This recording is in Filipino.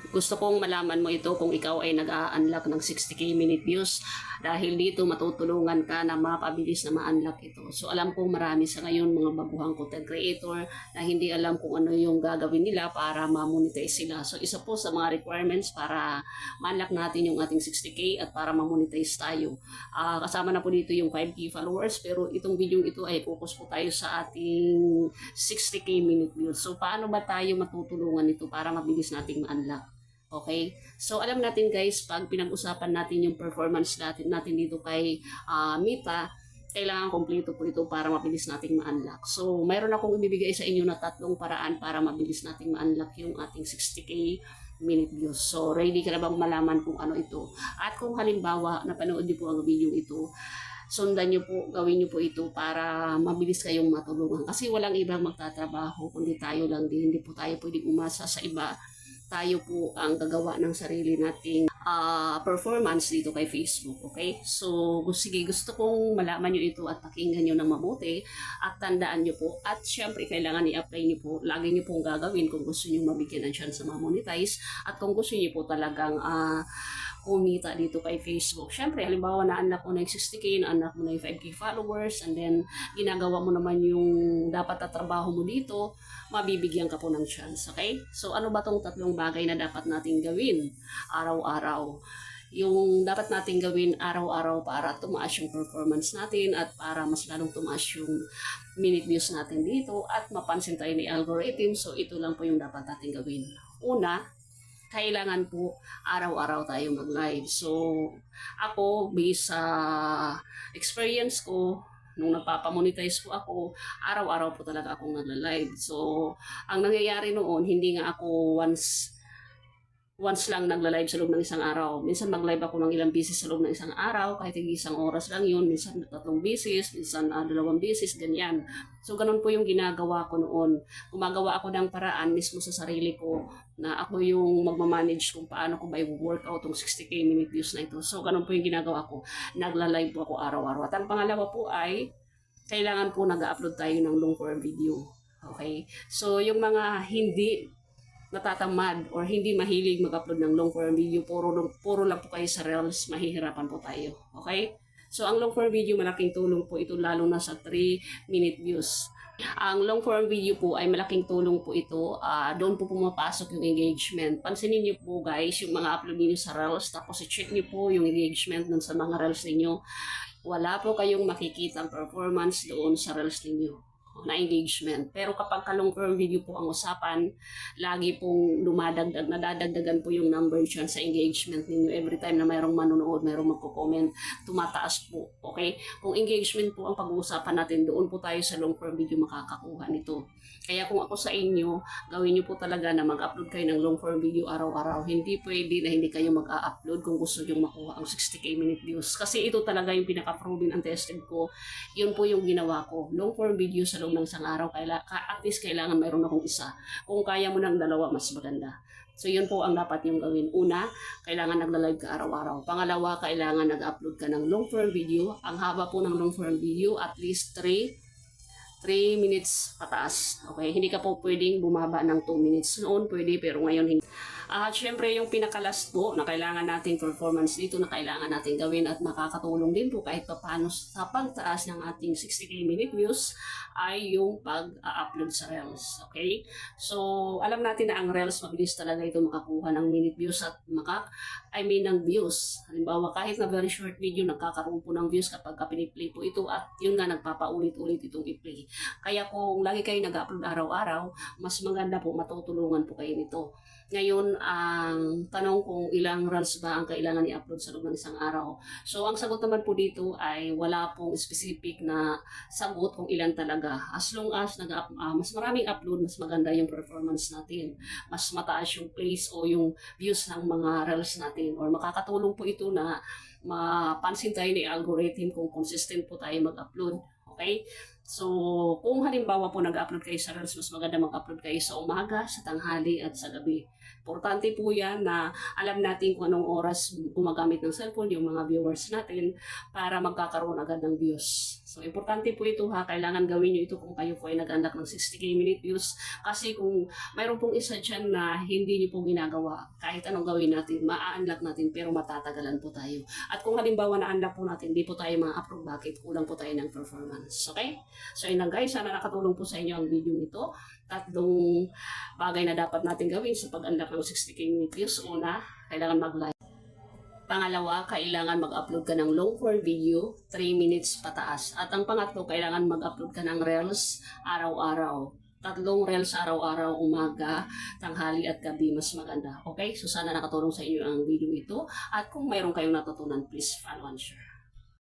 Gusto kong malaman mo ito kung ikaw ay nag-a-unlock ng 60k minute views dahil dito matutulungan ka na mapabilis na ma-unlock ito. So alam kong marami sa ngayon mga baguhang content creator na hindi alam kung ano yung gagawin nila para ma-monetize sila. So isa po sa mga requirements para ma-unlock natin yung ating 60k at para ma-monetize tayo. Kasama na po dito yung 5k followers, pero itong video ito ay focus po tayo sa ating 60k minute views. So paano ba tayo matutulungan ito para mabilis nating ma-unlock? Okay? So, alam natin guys, pag pinag-usapan natin yung performance natin dito kay Mita, kailangan kompleto po ito para mabilis nating ma-unlock. So, mayroon akong ibibigay sa inyo na 3 paraan para mabilis nating ma-unlock yung ating 60k minute views. So, ready ka na bang malaman kung ano ito? At kung halimbawa, napanood niyo po ang video ito, sundan niyo po, gawin niyo po ito para mabilis kayong matulungan. Kasi walang ibang magtatrabaho, kundi tayo lang din. Hindi po tayo pwedeng umasa sa iba. Tayo po ang gagawa ng sarili nating performance dito kay Facebook, okay? So, sige, gusto kong malaman nyo ito at pakinggan nyo ng mabuti at tandaan nyo po. At syempre, kailangan i-apply nyo po. Lagi nyo pong gagawin kung gusto nyo mabigyan ng chance sa ma-monetize at kung gusto nyo po talagang kumita dito kay Facebook. Syempre, halimbawa na-unlock mo na yung 60k, na-unlock mo na yung 5k followers, and then ginagawa mo naman yung dapat na trabaho mo dito, mabibigyan ka po ng chance, okay? So, ano ba tong 3 bagay na dapat nating gawin araw-araw? Yung dapat nating gawin araw-araw para tumaas yung performance natin at para mas lalong tumaas yung minute views natin dito at mapansin tayo ni algorithm. So, ito lang po yung dapat nating gawin. Una, kailangan po araw-araw tayo mag-live. So, ako, based sa experience ko, nung nagpapamonetize po ako, araw-araw po talaga akong nagla-live. So, ang nangyayari noon, hindi nga ako once lang nagla-live sa loob ng isang araw. Minsan mag-live ako ng ilang beses sa loob ng isang araw, kahit isang oras lang yun. Minsan 3 beses, minsan 2 beses, ganyan. So, ganun po yung ginagawa ko noon. Gumagawa ako ng paraan mismo sa sarili ko na ako yung magmamanage kung paano ko ba i-workout tong 60k minute views na ito. So, ganun po yung ginagawa ko. Nagla-live po ako araw-araw. At ang pangalawa po ay, kailangan po nag-upload tayo ng long form video. Okay? So, yung mga hindi natatamad or hindi mahilig mag-upload ng long form video, puro lang po kayo sa reels, mahihirapan po tayo. Okay? So, ang long form video, malaking tulong po ito lalo na sa 3-minute views. Ang long form video po ay malaking tulong po ito. Doon po pumapasok yung engagement. Pansinin niyo po guys, yung mga upload niyo sa reels, tapos i-check niyo po yung engagement dun sa mga reels niyo. Wala po kayong makikita ang performance doon sa reels niyo na engagement. Pero kapag long form video po ang usapan, lagi pong nadadagdagan po yung number dyan sa engagement ninyo. Every time na mayroong manonood, mayroong magko-comment, tumataas po. Okay? Kung engagement po ang pag-uusapan natin, doon po tayo sa long form video makakakuha nito. Kaya kung ako sa inyo, gawin nyo po talaga na mag-upload kayo ng long form video araw-araw. Hindi pwede na hindi kayo mag-upload kung gusto nyo makuha ang 60k minute views. Kasi ito talaga yung pinaka-proven and tested ko. Yun po yung ginawa ko. Long form video sa loob ng isang araw, at least kailangan mayroon akong isa. Kung kaya mo ng 2, mas maganda. So, yun po ang dapat yung gawin. Una, kailangan nagla-live ka araw-araw. Pangalawa, kailangan nag-upload ka ng long form video. Ang haba po ng long form video, at least 3 minutes pataas. Okay? Hindi ka po pwedeng bumaba ng 2 minutes. Noon pwede, pero ngayon hindi. At syempre yung pinaka-last po na kailangan nating performance dito na kailangan nating gawin at makakatulong din po kahit paano sa pagtaas ng ating 60k minute views ay yung pag-upload sa Reels. Okay? So, alam natin na ang Reels mabilis talaga ito makakuha ng minute views at ng views. Halimbawa, kahit na very short video, nagkakaroon po ng views kapag piniplay po ito at yun nga nagpapaulit-ulit itong i-play. Kaya kung lagi kayo nag-upload araw-araw, mas maganda po, matutulungan po kayo nito. Ngayon, ang tanong kung ilang reels ba ang kailangan i-upload sa loob ng isang araw. So, ang sagot naman po dito ay wala pong specific na sagot kung ilan talaga. As long as mas maraming upload, mas maganda yung performance natin. Mas mataas yung plays o yung views ng mga reels natin. Or makakatulong po ito na mapansin tayo ni algorithm kung consistent po tayo mag-upload. Okay? So, kung halimbawa po nag-upload kayo sa reels, mas maganda mag-upload kayo sa umaga, sa tanghali, at sa gabi. Importante po yan na alam natin kung anong oras gumagamit ng cellphone yung mga viewers natin para magkakaroon agad ng views. So, importante po ito ha. Kailangan gawin nyo ito kung kayo po ay nag-unlock ng 60k minute views. Kasi kung mayroon pong isa dyan na hindi nyo po ginagawa, kahit anong gawin natin, ma-unlock natin pero matatagalan po tayo. At kung halimbawa na-unlock po natin, hindi po tayo ma-approve. Bakit? Kulang po tayo ng performance. Okay? So, yun lang guys. Sana nakatulong po sa inyo ang video ito. Tatlong bagay na dapat natin gawin sa pag-unlock ng 60k minute views. Una, kailangan mag-like. Pangalawa, kailangan mag-upload ka ng long form video, 3 minutes pataas. At ang pangatlo, kailangan mag-upload ka ng reels araw-araw. 3 reels araw-araw, umaga, tanghali at gabi, mas maganda. Okay? So sana nakatulong sa inyo ang video ito. At kung mayroon kayong natutunan, please follow and share.